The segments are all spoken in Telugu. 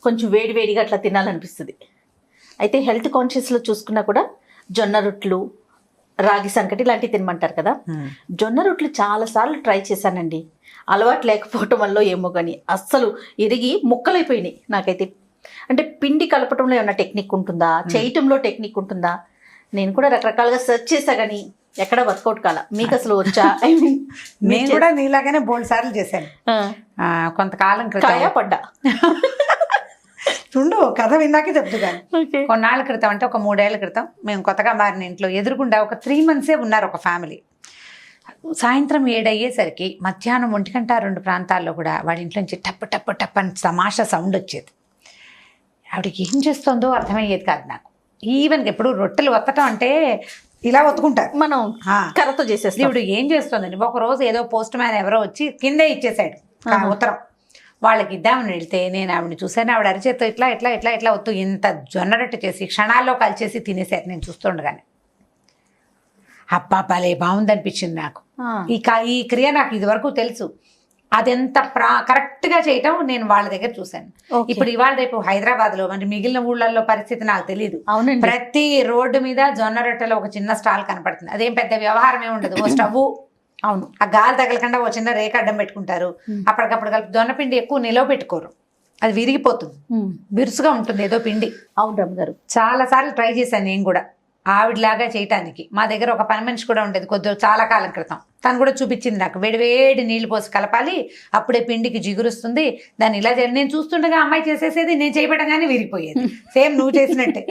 కొంచెం వేడివేడిగా అట్లా తినాలనిపిస్తుంది. అయితే హెల్త్ కాన్షియస్లో చూసుకున్నా కూడా జొన్న రొట్లు, రాగి సంకటి ఇలాంటివి తినమంటారు కదా. జొన్న రొట్లు చాలాసార్లు ట్రై చేశానండి. అలవాటు లేకపోవటం వల్ల ఏమో కానీ అస్సలు ఇరిగి ముక్కలైపోయినాయి నాకైతే. అంటే పిండి కలపటంలో ఏమైనా టెక్నిక్ ఉంటుందా, చేయటంలో టెక్నిక్ ఉంటుందా? నేను కూడా రకరకాలుగా సెర్చ్ చేశా కానీ ఎక్కడ వర్కౌట్ కాల. మీకు అసలు వచ్చా? ఐ మీన్ నేను కూడా నీలాగానే బోల్డ్ సార్లు చేశాను. కొంతకాలం క్రితం పడ్డా చూడు, కథ విన్నాకే చెప్తూ కానీ కొన్నాళ్ళ క్రితం, అంటే ఒక 3 ఏళ్ల క్రితం, మేము కొత్తగా మారిన ఇంట్లో ఎదురుగుండా ఒక 3 months ఉన్నారు ఒక ఫ్యామిలీ. సాయంత్రం 7 అయ్యేసరికి మధ్యాహ్నం 1-2 ప్రాంతాల్లో కూడా వాడి ఇంట్లో నుంచి టప్ టప్ టప్ అని తమాషా సౌండ్ వచ్చేది. ఆవిడకి ఏం చేస్తుందో అర్థమయ్యేది కాదు నాకు. ఈవెన్ ఎప్పుడు రొట్టెలు ఒత్తటం అంటే ఇలా ఒత్తుకుంటారు, మనం కర్రతో చేసేస్తాం. ఇప్పుడు ఏం చేస్తుందండి, ఒక రోజు ఏదో పోస్ట్ మ్యాన్ ఎవరో వచ్చి కిందే ఇచ్చేసాడు ఉత్తరం. వాళ్ళకి ఇద్దామని వెళ్తే నేను ఆవిడని చూశాను. ఆవిడ అరిచేత్తో ఇట్లా ఇట్లా ఇట్లా ఇట్లా ఒత్తు ఇంత జొన్న రొట్టె చేసి క్షణాల్లో కలిచేసి తినేసారు నేను చూస్తుండగానే. అబ్బా భలే బాగుంది అనిపించింది నాకు. ఈ క్రియ నాకు ఇది వరకు తెలుసు. అదెంత కరెక్ట్గా చేయటం నేను వాళ్ళ దగ్గర చూశాను. ఇప్పుడు ఇవాళ రేపు హైదరాబాద్లో మరి మిగిలిన ఊళ్ళల్లో పరిస్థితి నాకు తెలియదు. ప్రతి రోడ్డు మీద జొన్న రొట్టెలో ఒక చిన్న స్టాల్ కనపడుతుంది. అదేం పెద్ద వ్యవహారమే ఉండదు. ఓ స్టవ్, అవును, ఆ గాలి తగలకుండా ఓ చిన్న రేఖ అడ్డం పెట్టుకుంటారు. అప్పటికప్పుడు కలిపి జొన్నపిండి ఎక్కువ నిలవ పెట్టుకోరు, అది విరిగిపోతుంది, బిరుసుగా ఉంటుంది ఏదో పిండి. అవును రమ్మ గారు, చాలా సార్లు ట్రై చేశాను నేను కూడా ఆవిడలాగా చేయటానికి. మా దగ్గర ఒక పని మనిషి కూడా ఉండేది చాలా కాలం క్రితం. తను కూడా చూపించింది నాకు. వేడివేడి నీళ్లు పోసి కలపాలి, అప్పుడే పిండికి జిగురుస్తుంది, దాన్ని ఇలా చేయాలి. నేను చూస్తుండగా అమ్మాయి చేసేసేది, నేను చేయబడగానే విరిగిపోయేది. సేమ్ నువ్వు చేసినట్టే.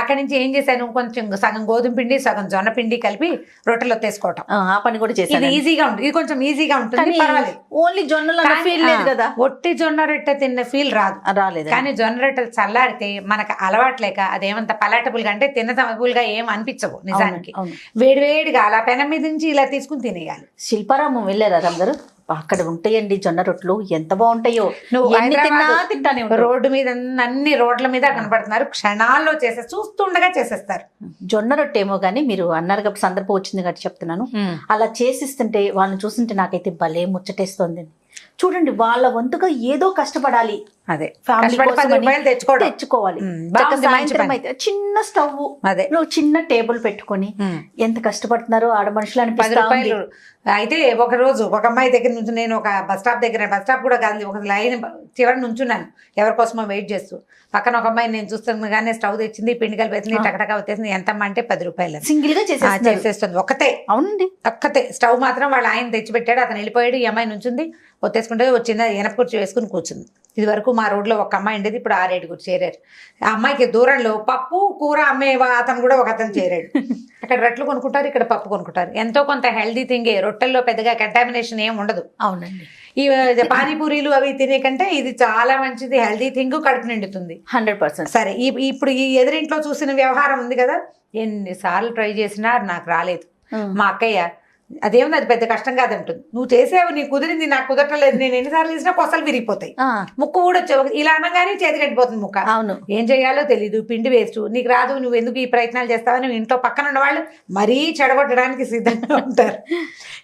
అక్కడి నుంచి ఏం చేశాను, కొంచెం సగం గోధుమ పిండి సగం జొన్న పిండి కలిపి రొట్టెలు ఒత్తేసుకోవటం. ఆ పని కూడా చేశాను. ఇది ఈజీగా ఉంటుంది, ఇది కొంచెం ఈజీగా ఉంటుంది, పర్వాలేదు. ఓన్లీ జొన్నలో ఫీల్ లేదు కదా, ఒట్టి జొన్న రొట్టె తిన్న ఫీల్ రాలేదు. కానీ జొన్న రొట్టెలు చల్లారితే మనకు అలవాటు లేక అదేమంత పలాటబుల్ గా, అంటే తిన్నతబుల్ గా ఏం అనిపించవు నిజానికి. వేడివేడిగా అలా పెనం మీద నుంచి ఇలా తీసుకుని తినేయాలి. శిల్పారామం వెళ్ళారా అందరూ? అక్కడ ఉంటాయండి జొన్న రొట్టెలు, ఎంత బాగుంటాయో. నువ్వు తింటానే రోడ్డు మీద అన్ని రోడ్ల మీద కనపడుతున్నారు, క్షణాల్లో చూస్తుండగా చేసేస్తారు. జొన్న రొట్టె ఏమో కానీ మీరు అన్నారు కాబట్టి సందర్భం వచ్చింది కాబట్టి చెప్తున్నాను. అలా చేసిస్తుంటే వాళ్ళని చూస్తుంటే నాకైతే భలే ముచ్చటేస్తోంది. చూడండి, వాళ్ళ వంతుగా ఏదో కష్టపడాలి, అదే తెచ్చుకోవాలి. సాయంత్రం అయితే చిన్న స్టవ్, అదే చిన్న టేబుల్ పెట్టుకొని ఎంత కష్టపడుతున్నారో ఆడ మనుషులు అనిపిస్తుంది. అయితే ఒక రోజు ఒక అమ్మాయి దగ్గర నుంచి నేను ఒక బస్ స్టాప్ కూడా కాదు, ఒక లైన్ చివరి నుంచున్నాను ఎవరికోసమో వెయిట్ చేస్తూ. పక్కన ఒక అమ్మాయి నేను చూస్తున్నాగానే స్టవ్ తెచ్చింది, పిండి కలిపేసింది, టకటక వచ్చేసింది. ఎంతమ్మా అంటే 10 రూపాయలు సింగిల్ గా చేసేస్తుంది. ఒక్కతే. అవునండి, ఒక్కతే. స్టవ్ మాత్రం వాళ్ళ ఆయన తెచ్చిపెట్టాడు, అతను వెళ్ళిపోయాడు. ఈ అమ్మాయి నుంచుంది, ఒత్తేసుకుంటే వచ్చింది, ఎనప కుర్చీ వేసుకుని కూర్చుంది. ఇది వరకు మా రోడ్లో ఒక అమ్మాయి ఉండేది, ఇప్పుడు 6-7 చేరారు. ఆ అమ్మాయికి దూరంలో పప్పు కూర అమ్మే అతను కూడా ఒక అతను చేరాడు. అక్కడ రొట్టెలు కొనుక్కుంటారు, ఇక్కడ పప్పు కొనుక్కుంటారు. ఎంతో కొంత హెల్దీ థింగే, రొట్టెల్లో పెద్దగా కంటామినేషన్ ఏం ఉండదు. అవునండి, ఈ పానీపూరీలు అవి తినే కంటే ఇది చాలా మంచిది, హెల్దీ థింగ్, కడుపు నిండుతుంది 100%. సరే, ఇప్పుడు ఈ ఎదురింట్లో చూసిన వ్యవహారం ఉంది కదా, ఎన్నిసార్లు ట్రై చేసినా నాకు రాలేదు. మా అక్కయ్య అదేమన్నా అది పెద్ద కష్టం కాదంటుంది. నువ్వు చేసావు, నీకు కుదిరింది, నాకు కుదరలేదు. నేను ఎన్నిసార్లు చేసినా కొసలు విరిగిపోతాయి, ముక్కు కూడా ఇలా అనగానే చేతి కట్టిపోతుంది ముక్క. అవును, ఏం చేయాలో తెలీదు, పిండి వేస్ట్, నీకు రాదు, నువ్వు ఎందుకు ఈ ప్రయత్నాలు చేస్తావని ఇంట్లో పక్కన ఉన్న వాళ్ళు మరీ చెడగొట్టడానికి సిద్ధంగా ఉంటారు.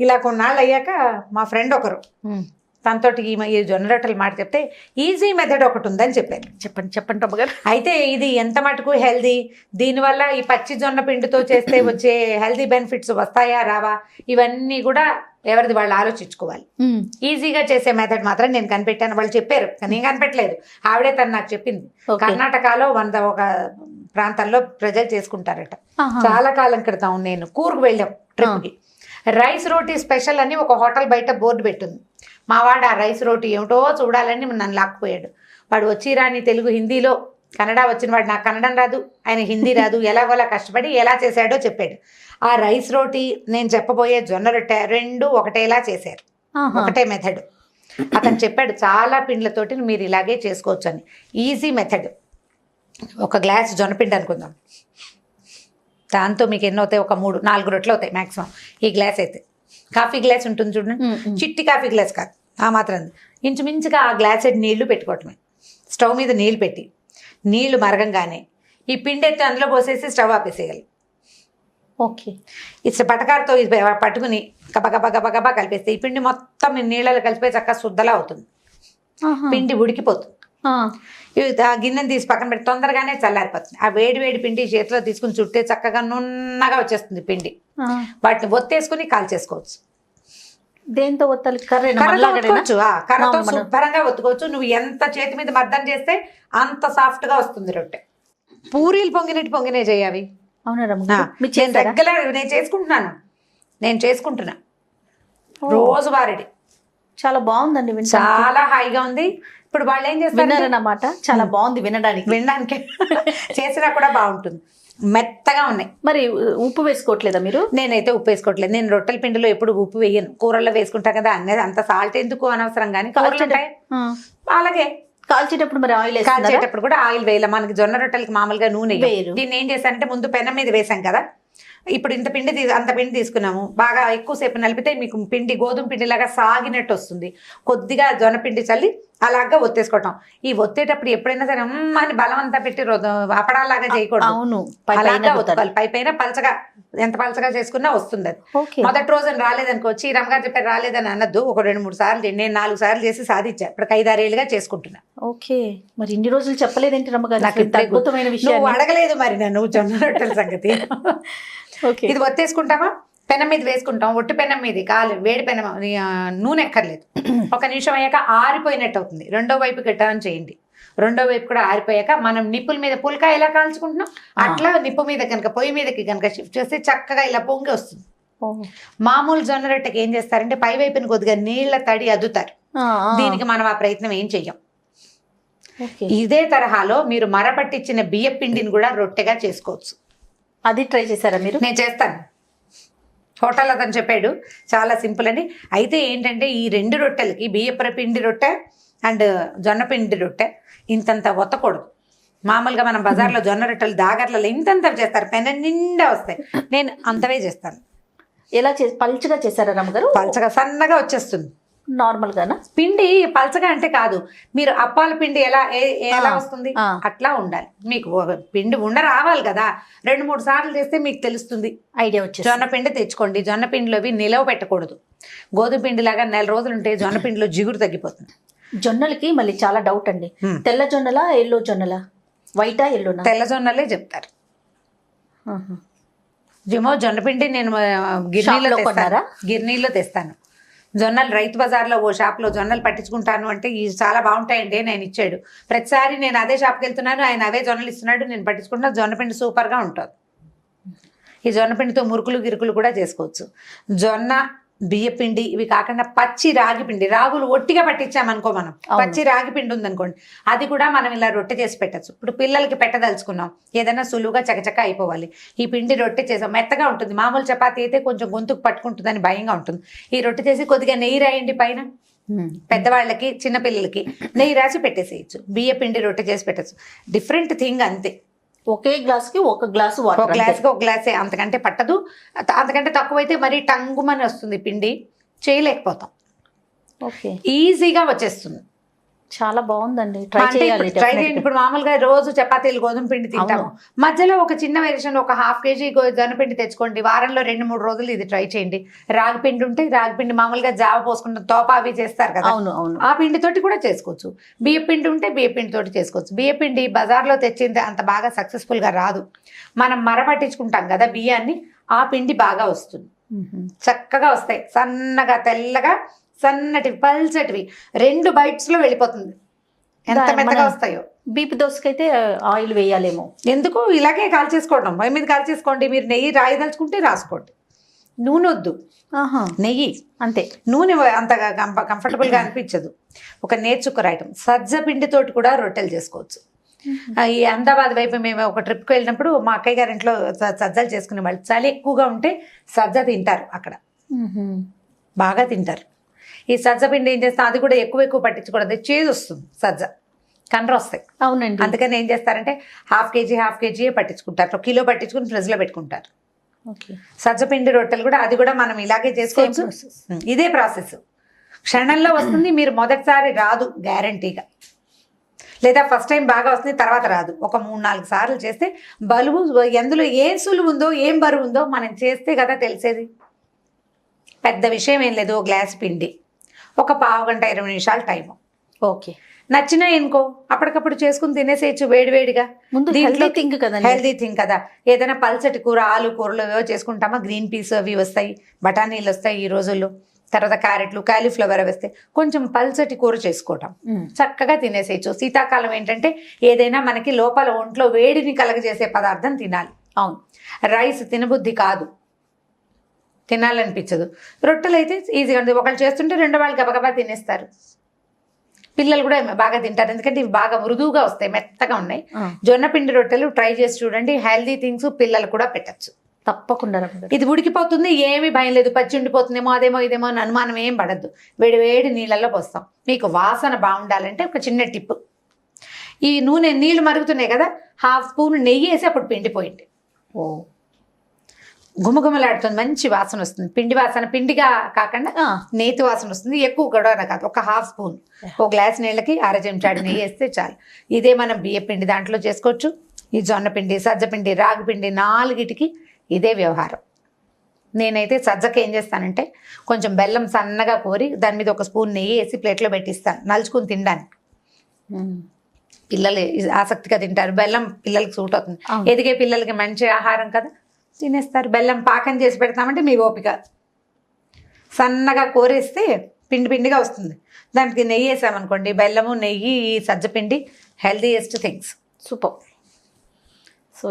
ఇలా కొన్నాళ్ళు అయ్యాక మా ఫ్రెండ్ ఒకరు తనతోటి ఈ జొన్న రొట్టెల మాట చెప్తే ఈజీ మెథడ్ ఒకటి ఉందని చెప్పాను. చెప్పండి రమ్మగారు. అయితే ఇది ఎంత మటుకు హెల్దీ, దీనివల్ల ఈ పచ్చి జొన్న పిండితో చేస్తే వచ్చే హెల్దీ బెనిఫిట్స్ వస్తాయా రావా, ఇవన్నీ కూడా ఎవరిది వాళ్ళు ఆలోచించుకోవాలి. ఈజీగా చేసే మెథడ్ మాత్రం నేను కనిపెట్టాను, వాళ్ళు చెప్పారు కానీ నేను కనిపెట్టలేదు, ఆవిడే తను నాకు చెప్పింది. కర్ణాటకలో ఒక ప్రాంతాల్లో ప్రజలు చేసుకుంటారట. చాలా కాలం క్రితం నేను కూర్గు వెళ్ళాం ట్రిప్కి. రైస్ రోటీ స్పెషల్ అని ఒక హోటల్ బయట బోర్డు పెట్టింది. మావాడు ఆ రైస్ రోటీ ఏమిటో చూడాలని నన్ను లాక్కుపోయాడు. వాడు వచ్చి రాని తెలుగు హిందీలో, కన్నడ వచ్చిన వాడు, నాకు కన్నడం రాదు, ఆయన హిందీ రాదు, ఎలాగోలా కష్టపడి ఎలా చేశాడో చెప్పాడు. ఆ రైస్ రోటీ నేను చెప్పబోయే జొన్న రొట్టె రెండు ఒకటేలా చేశారు, ఒకటే మెథడ్. అతను చెప్పాడు చాలా పిండ్లతోటి మీరు ఇలాగే చేసుకోవచ్చు అని. Easy method. ఒక గ్లాస్ జొన్నపిండి అనుకుందాం, దాంతో మీకు ఎన్నో అవుతాయి, ఒక 3-4 రొట్టెలు అవుతాయి మ్యాక్సిమం. ఈ గ్లాస్ అయితే కాఫీ గ్లాస్ ఉంటుంది చూడండి, చిట్టి కాఫీ గ్లాస్ కాదు, ఆ మాత్రం ఇంచుమించుగా ఆ గ్లాస్ అయితే నీళ్లు పెట్టుకోవటమే. స్టవ్ మీద నీళ్లు పెట్టి నీళ్లు మరగంగానే ఈ పిండి ఎత్తి అందులో పోసేసి స్టవ్ ఆపేసేయాలి. ఓకే, ఇట్స్ పటకారతో పట్టుకుని గబగబా కలిపేస్తే ఈ పిండి మొత్తం నీళ్ళలో కలిపితే చక్కగా శుద్ధలా అవుతుంది. పిండి ఉడికిపోతుంది. ఆ గిన్నెని తీసి పక్కన పెట్టి తొందరగానే చల్లారిపోతుంది. ఆ వేడి వేడి పిండి చేతిలో తీసుకుని చుట్టే చక్కగా నున్నగా వచ్చేస్తుంది పిండి. వాటిని ఒత్తేసుకుని కాల్చేసుకోవచ్చు. దేంతో ఒత్తాలి? కర్రతో ఒత్తుకోవచ్చు. కర్రతో శుభ్రంగా ఒత్తుకోవచ్చు. నువ్వు ఎంత చేతి మీద మర్దన చేస్తే అంత సాఫ్ట్ గా వస్తుంది రొట్టె. పూరీలు పొంగినే చేయాలి. అవునా? రెగ్యులర్ నేను చేసుకుంటున్నా రోజు వారెడి. చాలా బాగుందండి, చాలా హాయిగా ఉంది. ఇప్పుడు వాళ్ళు ఏం చేస్తారన్నమాట, చాలా బాగుంది వినడానికి చేసినా కూడా బాగుంటుంది. మెత్తగా ఉన్నాయి. మరి ఉప్పు వేసుకోవట్లేదా మీరు? నేనైతే ఉప్పు వేసుకోవట్లేదు. నేను రొట్టెల పిండిలో ఎప్పుడు ఉప్పు వేయను. కూరల్లో వేసుకుంటా కదా అనేది అంత సాల్ట్ ఎందుకు అనవసరం. కానీ అలాగే కాల్చేటప్పుడు మరి ఆయిల్ కాల్చేటప్పుడు కూడా ఆయిల్ వేయాలి. మనకి జొన్న రొట్టెలకి మామూలుగా నూనె వేయరు. దీన్ని ఏం చేశానంటే ముందు పెనం మీద వేసాం కదా, ఇప్పుడు అంత పిండి తీసుకున్నాము. బాగా ఎక్కువసేపు నలిపితే మీకు పిండి గోధుమ పిండి లాగా సాగినట్టు వస్తుంది. కొద్దిగా జొన్న పిండి చల్లి అలాగా ఒత్తేసుకోవటం. ఈ ఒత్తేటప్పుడు ఎప్పుడైనా సరే అని బలం అంతా పెట్టి అపడాలాగా చేయకూడదు. అవును, అలాగా ఒత్తుకోవాలి. పై పైన పలచగా, ఎంత పలచగా చేసుకున్నా వస్తుంది అది. మొదటి రోజు రాలేదనుకో, రమ్మగారు చెప్పారు రాలేదని అనద్దు. ఒక 2-3 సార్లు నేను 4 సార్లు చేసి సాధించా. ఇప్పుడు 5-6 ఏళ్ళుగా చేసుకుంటున్నా. ఓకే, మరి ఇన్ని రోజులు చెప్పలేదేంటి రమ్మగారు? నాకు అద్భుతమైన విషయం అడగలేదు మరి నన్ను జొన్న రొట్టెల సంగతి. ఇది ఒత్తేసుకుంటావా, పెనం మీద వేసుకుంటాం. ఒట్టి పెనం మీద వేడి పెనం, నూనె ఎక్కర్లేదు. 1 నిమిషం అయ్యాక ఆరిపోయినట్టు అవుతుంది. రెండో వైపుకి టర్న్ చేయండి. రెండో వైపు కూడా ఆరిపోయాక మనం నిప్పుల మీద పుల్కాయ ఎలా కాల్చుకుంటున్నాం అట్లా నిప్పు మీద కనుక పొయ్యి మీదకి కనుక షిఫ్ట్ చేస్తే చక్కగా ఇలా పొంగి వస్తుంది. మామూలు జొన్న రొట్టెకి ఏం చేస్తారంటే పై వైపుని కొద్దిగా నీళ్ల తడి అద్దుతారు. దీనికి మనం ఆ ప్రయత్నం ఏం చెయ్యం. ఇదే తరహాలో మీరు మరపట్టించిన బియ్య పిండిని కూడా రొట్టెగా చేసుకోవచ్చు. అది ట్రై చేశారా మీరు? నేను చేస్తాను. హోటల్ అతను చెప్పాడు, చాలా సింపుల్ అని. అయితే ఏంటంటే ఈ 2 రొట్టెలకి, బియ్యపు పిండి రొట్టె అండ్ జొన్న పిండి రొట్టె ఇంతంత ఒత్తకూడదు. మామూలుగా మనం బజార్లో జొన్న రొట్టెలు దాగర్లలో ఇంతంత చేస్తారు, పెన నిండా వస్తాయి. నేను అంతవే చేస్తాను. ఎలా పల్చగా చేశారా రమ్మగారు? పల్చగా సన్నగా వచ్చేస్తుంది. నార్మల్ గానా? పిండి పలచగా అంటే కాదు, మీరు అప్పాల పిండి ఎలా వస్తుంది అట్లా ఉండాలి. మీకు పిండి రావాలి కదా, 2-3 సార్లు చేస్తే మీకు తెలుస్తుంది, ఐడియా వచ్చి. జొన్న పిండి తెచ్చుకోండి. జొన్న పిండిలోవి నిలవ పెట్టకూడదు. గోధుమ పిండి లాగా 4 రోజులు ఉంటే జొన్న పిండిలో జిగురు తగ్గిపోతుంది. జొన్నలకి మళ్ళీ చాలా డౌట్ అండి, తెల్ల జొన్నలా ఎల్లో జొన్నలా? వైటా ఎల్లోనా? తెల్ల జొన్నలే చెప్తారు. జొన్న పిండి నేను గిర్నీలో తెస్తాను. జొన్నలు రైతు బజార్లో ఓ షాప్లో జొన్నలు పట్టించుకుంటాను అంటే ఇవి చాలా బాగుంటాయండి నేను ఇచ్చాడు. ప్రతిసారి నేను అదే షాప్కి వెళ్తున్నాను, ఆయన అవే జొన్నలు ఇస్తున్నాడు, నేను పట్టించుకుంటున్నా. జొన్నపిండి సూపర్గా ఉంటుంది. ఈ జొన్నపిండితో మురుకులు గిరుకులు కూడా చేసుకోవచ్చు. జొన్న బియ్యపిండి ఇవి కాకుండా పచ్చి రాగి పిండి, రాగులు ఒట్టిగా పట్టించామనుకో, మనం పచ్చి రాగి పిండి ఉందనుకోండి, అది కూడా మనం ఇలా రొట్టె చేసి పెట్టచ్చు. ఇప్పుడు పిల్లలకి పెట్టదలుచుకున్నాం, ఏదైనా సులువుగా చకచక అయిపోవాలి, ఈ పిండి రొట్టె చేసాం. మెత్తగా ఉంటుంది. మామూలు చపాతీ అయితే కొంచెం గొంతుకు పట్టుకుంటుందని భయంగా ఉంటుంది. ఈ రొట్టె చేసి కొద్దిగా నెయ్యి రాయండి పైన. పెద్దవాళ్ళకి చిన్నపిల్లలకి నెయ్యి రాసి పెట్టేసేయచ్చు. బియ్య పిండి రొట్టె చేసి పెట్టచ్చు. డిఫరెంట్ థింగ్ అంతే. ఒకే గ్లాస్కి 1 గ్లాసు వాటర్. 1 గ్లాస్కి 1 గ్లాసే, అంతకంటే పట్టదు. అంతకంటే తక్కువైతే మరీ టంగుమని వస్తుంది పిండి, చేయలేకపోతాం. ఓకే, ఈజీగా వచ్చేస్తుంది. చాలా బాగుందండి, ట్రై చేయాలి. ఇప్పుడు మామూలుగా రోజు చపాతీలు గోధుమ పిండి తింటాము, మధ్యలో ఒక చిన్న వేరియేషన్, ఒక 1/2 కేజీ జొన్న పిండి తెచ్చుకోండి. వారంలో 2-3 రోజులు ఇది ట్రై చేయండి. రాగి పిండి ఉంటే రాగి పిండి మామూలుగా జావ పోసుకుంటాం, తోప అవి చేస్తారు కదా, ఆ పిండితోటి కూడా చేసుకోవచ్చు. బియ్య పిండి ఉంటే బియ్య పిండితోటి చేసుకోవచ్చు. బియ్య పిండి బజార్లో తెచ్చింది అంత బాగా సక్సెస్ఫుల్గా రాదు. మనం మరపట్టించుకుంటాం కదా బియ్యాన్ని, ఆ పిండి బాగా వస్తుంది, చక్కగా వస్తాయి. సన్నగా తెల్లగా సన్నటివి పల్చటివి 2 బైట్స్లో వెళ్ళిపోతుంది. ఎంత మెత్తగా వస్తాయో. బీపీ దోసకైతే ఆయిల్ వేయాలేమో. ఎందుకు, ఇలాగే కాల్చేసుకోవడం. పొయ్యి మీద కాల్చేసుకోండి. మీరు నెయ్యి రాయదలుచుకుంటే రాసుకోండి. నూనె వద్దు, నెయ్యి అంతే. నూనె అంతగా కంఫర్టబుల్గా అనిపించదు. ఒక నేర్చుకు రాయటం. సజ్జ పిండితోటి కూడా రొట్టెలు చేసుకోవచ్చు. ఈ అహ్మదాబాద్ వైపు మేము ఒక ట్రిప్కి వెళ్ళినప్పుడు మా అక్కయ్య గారి ఇంట్లో సజ్జలు చేసుకునే వాళ్ళు. చలి ఎక్కువగా ఉంటే సజ్జ తింటారు అక్కడ, బాగా తింటారు. ఈ సజ్జ పిండి ఏం చేస్తాం, అది కూడా ఎక్కువ పట్టించకూడదు, చేదు వస్తుంది, సజ్జ కండ్ర వస్తాయి. అవునండి. అందుకని ఏం చేస్తారంటే 1/2 కేజీ పట్టించుకుంటారు, 1 కిలో పట్టించుకుని ఫ్రిడ్జ్లో పెట్టుకుంటారు. సజ్జ పిండి రొట్టెలు కూడా అది కూడా మనం ఇలాగే చేసుకోవచ్చు. ఇదే ప్రాసెస్, క్షణంలో వస్తుంది. మీరు మొదటిసారి రాదు గ్యారంటీగా, లేదా ఫస్ట్ టైం బాగా వస్తుంది, తర్వాత రాదు. ఒక 3-4 సార్లు చేస్తే బరువు, ఎందులో ఏం సులువు ఉందో ఏం బరువు ఉందో మనం చేస్తే కదా తెలిసేది. పెద్ద విషయం ఏం లేదు. 1 గ్లాస్ పిండి, ఒక 15 గంట 20 నిమిషాలు టైము. ఓకే, నచ్చినాయి అనుకో అప్పటికప్పుడు చేసుకుని తినేసేయచ్చు వేడివేడిగా. ముందు దీంట్లో healthy thing కదండి. హెల్దీ థింగ్ కదా. ఏదైనా పల్చటి కూర, ఆలు కూరలు ఏవో చేసుకుంటామా, గ్రీన్ పీస్ అవి వస్తాయి, బఠానీలు వస్తాయి ఈ రోజుల్లో, తర్వాత క్యారెట్లు, కాలీఫ్లవర్ అవి వస్తాయి. కొంచెం పల్చటి కూర చేసుకోవటం చక్కగా తినేసేయచ్చు. శీతాకాలం ఏంటంటే ఏదైనా మనకి లోపల ఒంట్లో వేడిని కలగజేసే పదార్థం తినాలి. అవును, రైస్ తినబుద్ధి కాదు, తినాలనిపించదు. రొట్టెలు అయితే ఈజీగా ఉంటుంది, ఒకళ్ళు చేస్తుంటే రెండో వాళ్ళు గబగబా తినేస్తారు. పిల్లలు కూడా బాగా తింటారు, ఎందుకంటే ఇవి బాగా మృదువుగా వస్తాయి, మెత్తగా ఉన్నాయి. జొన్న పిండి రొట్టెలు ట్రై చేసి చూడండి, హెల్దీ థింగ్స్ పిల్లలు కూడా పెట్టచ్చు. తప్పకుండా రమ్మగారు. ఇది ఉడికిపోతుంది, ఏమీ భయం లేదు. పచ్చి ఉండిపోతుందేమో, అదేమో ఇదేమో అని అనుమానం ఏం పడద్దు. వేడి వేడి నీళ్ళల్లో పోస్తాం. మీకు వాసన బాగుండాలంటే ఒక చిన్న టిప్, ఈ నూనె నీళ్లు మరుగుతున్నాయి కదా, 1/2 స్పూన్ నెయ్యి వేసి అప్పుడు పిండిపోయింది. ఓ, గుమగుమలాడుతుంది, మంచి వాసన వస్తుంది. పిండి వాసన, పిండిగా కాకుండా నేతి వాసన వస్తుంది. ఎక్కువ కూడా కాదు, ఒక 1/2 స్పూన్, ఒక గ్లాస్ నీళ్ళకి 1/2 చెంచాడు నెయ్యి వేస్తే చాలు. ఇదే మనం బియ్య పిండి దాంట్లో చేసుకోవచ్చు. ఈ జొన్న పిండి, సజ్జ పిండి, రాగి పిండి, 4టికి ఇదే వ్యవహారం. నేనైతే సజ్జకి ఏం చేస్తానంటే కొంచెం బెల్లం సన్నగా కోరి దాని మీద 1 స్పూన్ నెయ్యి వేసి ప్లేట్లో పెట్టిస్తాను, నలుచుకుని తినడానికి. పిల్లలు ఆసక్తిగా తింటారు. బెల్లం పిల్లలకి సూట్ అవుతుంది, ఎదిగే పిల్లలకి మంచి ఆహారం కదా, తినేస్తారు. బెల్లం పాకం చేసి పెడతామంటే మీ ఓపిక. సన్నగా కోరేస్తే పిండి పిండిగా వస్తుంది, దానికి నెయ్యి వేసామనుకోండి, బెల్లము, నెయ్యి, సజ్జపిండి, హెల్దీయెస్ట్ థింగ్స్. సూపర్. సో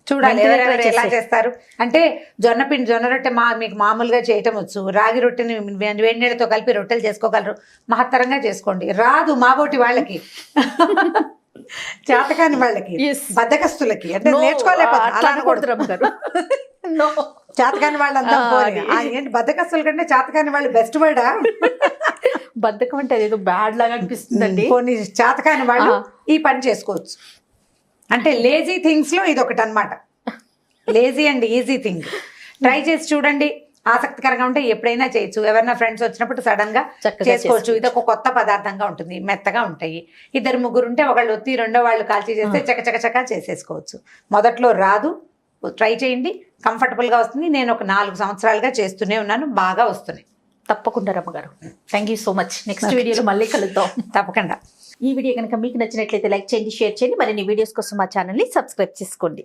చూడాలి ఎవరెవరు ఎలా చేస్తారు. అంటే జొన్న రొట్టె మీకు మామూలుగా చేయటం వచ్చు, రాగి రొట్టెని వేడి నీళ్ళతో కలిపి రొట్టెలు చేసుకోగలరు, మహత్తరంగా చేసుకోండి. రాదు మాబోటి వాళ్ళకి, చేతకాని వాళ్ళకి, బద్దకస్తులకి, అంటే నేర్చుకోలేకపోతే చేతకాని వాళ్ళంతా ఏంటి, బద్దకస్తుల కంటే చేతకాని వాళ్ళు బెస్ట్ వర్డా? బద్దకం అంటే అదేదో బ్యాడ్ లాగా అనిపిస్తుందండి. కొన్ని చేతకాని వాళ్ళు ఈ పని చేసుకోవచ్చు. అంటే లేజీ థింగ్స్ లో ఇది ఒకటి అనమాట. Lazy and easy thing try చేసి చూడండి, ఆసక్తికరంగా ఉంటే ఎప్పుడైనా చేయొచ్చు. ఎవరైనా ఫ్రెండ్స్ వచ్చినప్పుడు సడన్ గా చేసుకోవచ్చు. ఇది ఒక కొత్త పదార్థంగా ఉంటుంది, మెత్తగా ఉంటాయి. 2, 3 ఉంటే ఒకళ్ళు ఒత్తి రెండో వాళ్ళు కాల్చి చేస్తే చకచక చేసేసుకోవచ్చు. మొదట్లో రాదు, ట్రై చేయండి, కంఫర్టబుల్ గా వస్తుంది. నేను ఒక 4 సంవత్సరాలుగా చేస్తూనే ఉన్నాను, బాగా వస్తున్నాయి. తప్పకుండా రమ్మగారు, thank you so much. Next వీడియోలో మళ్ళీ కలుద్దాం. తప్పకుండా. ఈ వీడియో కనుక మీకు నచ్చినట్లయితే లైక్ చేయండి, షేర్ చేయండి. మరిన్ని వీడియోస్ కోసం మా ఛానల్ని సబ్స్క్రైబ్ చేసుకోండి.